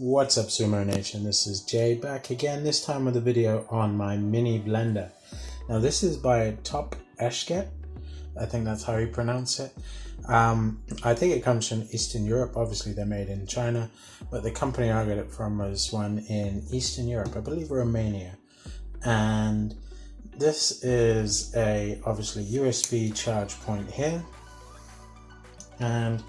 What's up, Sumo Nation? This is Jay back again, this time with a video on my mini blender. Now this is by TopEsct, I think that's how you pronounce it. I think it comes from Eastern Europe. Obviously they're made in China, but the company I got it from was one in Eastern Europe, I believe Romania. And this is a obviously USB charge point here, and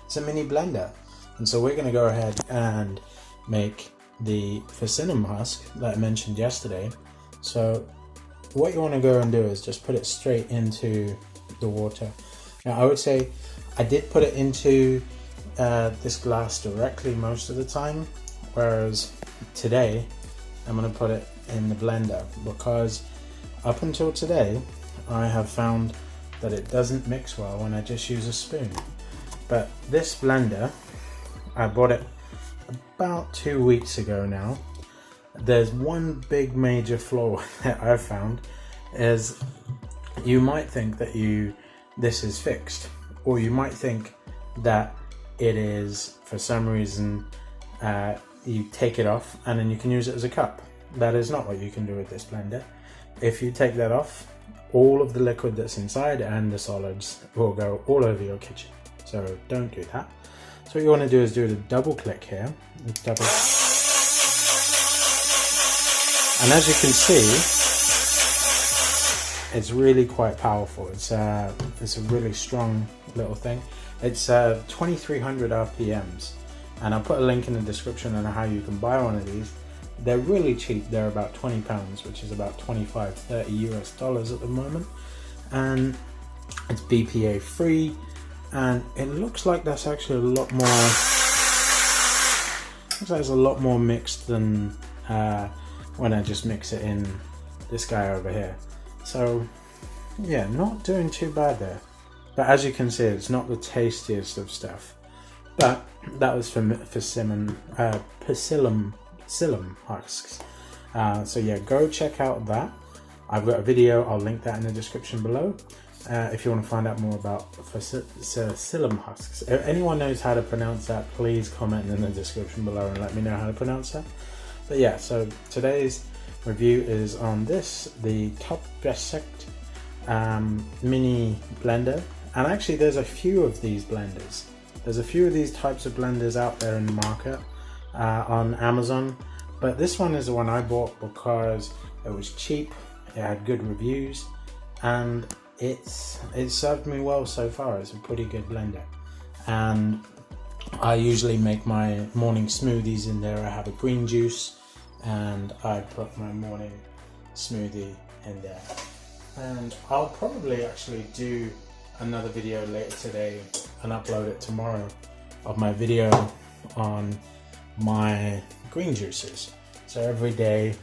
it's a mini blender. And so we're going to go ahead and make the persimmon husk that I mentioned yesterday. So what you want to go and do is just put it straight into the water. Now I would say I did put it into this glass directly most of the time, whereas today I'm going to put it in the blender, because up until today I have found that it doesn't mix well when I just use a spoon. But this blender, I bought it about 2 weeks ago now. There's one big major flaw that I've found is you might think that this is fixed, or you might think that it is, for some reason, you take it off and then you can use it as a cup. That is not what you can do with this blender. If you take that off, all of the liquid that's inside and the solids will go all over your kitchen. So don't do that. So what you want to do is do the double click here. And as you can see, it's really quite powerful. It's a really strong little thing. It's 2300 RPMs, and I'll put a link in the description on how you can buy one of these. They're really cheap. They're about £20, which is about 25-30 US dollars at the moment, and it's BPA free. And it looks like that's actually a lot more. Looks like it's a lot more mixed than when I just mix it in this guy over here. So yeah, not doing too bad there. But as you can see, it's not the tastiest of stuff. But that was for persimmon husks. So yeah, go check out that. I've got a video. I'll link that in the description below. If you want to find out more about persimmon husks. If anyone knows how to pronounce that, please comment in the description below and let me know how to pronounce that. But yeah, so today's review is on this, the TopEsct mini blender. And actually there's a few of these blenders. There's a few of these types of blenders out there in the market on Amazon. But this one is the one I bought because it was cheap, it had good reviews, and it served me well so far. It's a pretty good blender, and I usually make my morning smoothies in there. I have a green juice and I put my morning smoothie in there, and I'll probably actually do another video later today and upload it tomorrow of my video on my green juices. So every day,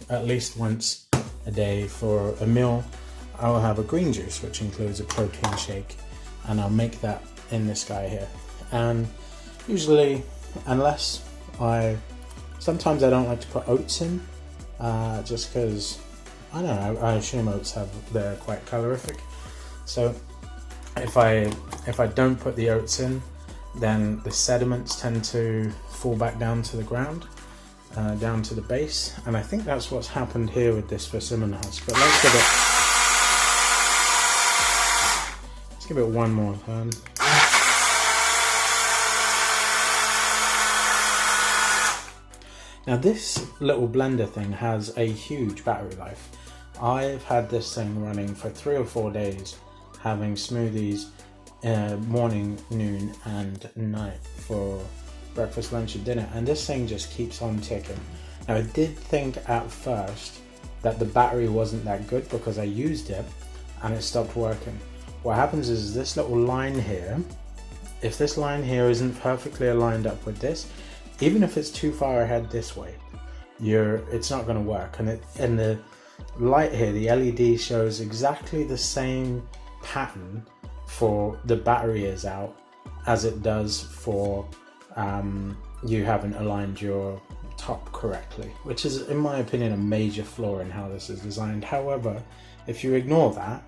at least once a day for a meal, I'll have a green juice, which includes a protein shake, and I'll make that in this guy here. And usually, sometimes I don't like to put oats in, just because, I don't know, I assume oats they're quite calorific. So if I don't put the oats in, then the sediments tend to fall back down to the ground, down to the base, and I think that's what's happened here with this persimmon husk. But let's give it one more turn. Now this little blender thing has a huge battery life. I've had this thing running for 3 or 4 days, having smoothies morning, noon and night for breakfast, lunch and dinner, and this thing just keeps on ticking. Now I did think at first that the battery wasn't that good because I used it and it stopped working. What happens is this little line here, if this line here isn't perfectly aligned up with this, even if it's too far ahead this way, it's not going to work. And the light here, the LED, shows exactly the same pattern for the battery is out as it does for you haven't aligned your top correctly, which is, in my opinion, a major flaw in how this is designed. However, if you ignore that,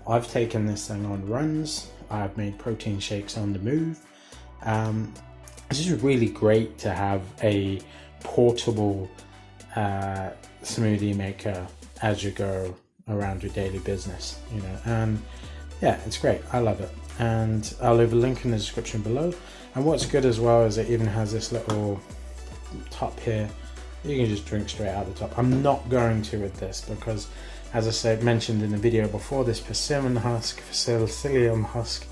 I've taken this thing on runs, I've made protein shakes on the move, This is really great to have a portable smoothie maker as you go around your daily business, you know, and yeah, it's great. I love it, and I'll leave a link in the description below. And what's good as well is it even has this little top here. You can just drink straight out the top. I'm not going to with this because, as I said, mentioned in the video before, this persimmon husk, psyllium husk,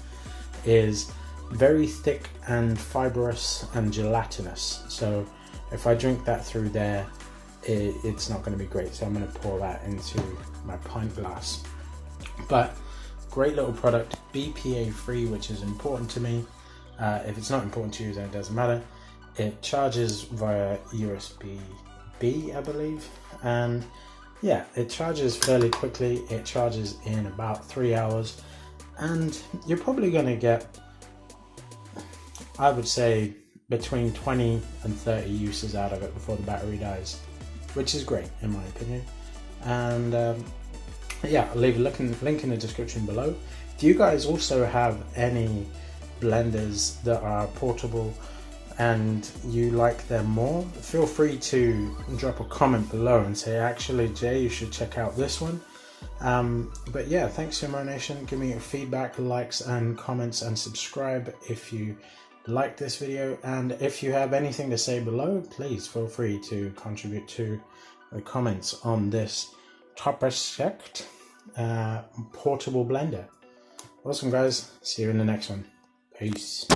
is very thick and fibrous and gelatinous. So if I drink that through there, it's not going to be great. So I'm going to pour that into my pint glass. But great little product, BPA free, which is important to me. If it's not important to you, then it doesn't matter. It charges via USB-B, I believe, and yeah, it charges fairly quickly. It charges in about 3 hours, and you're probably going to get, I would say, between 20 and 30 uses out of it before the battery dies, which is great in my opinion. And yeah, I'll leave a link in the description below. Do you guys also have any blenders that are portable and you like them more? Feel free to drop a comment below and say, actually Jay, you should check out this one. But yeah, thanks Sumo Nation. Give me your feedback, likes and comments, and subscribe if you like this video. And if you have anything to say below, please feel free to contribute to the comments on this TopEsct portable blender. Awesome guys, see you in the next one. Peace.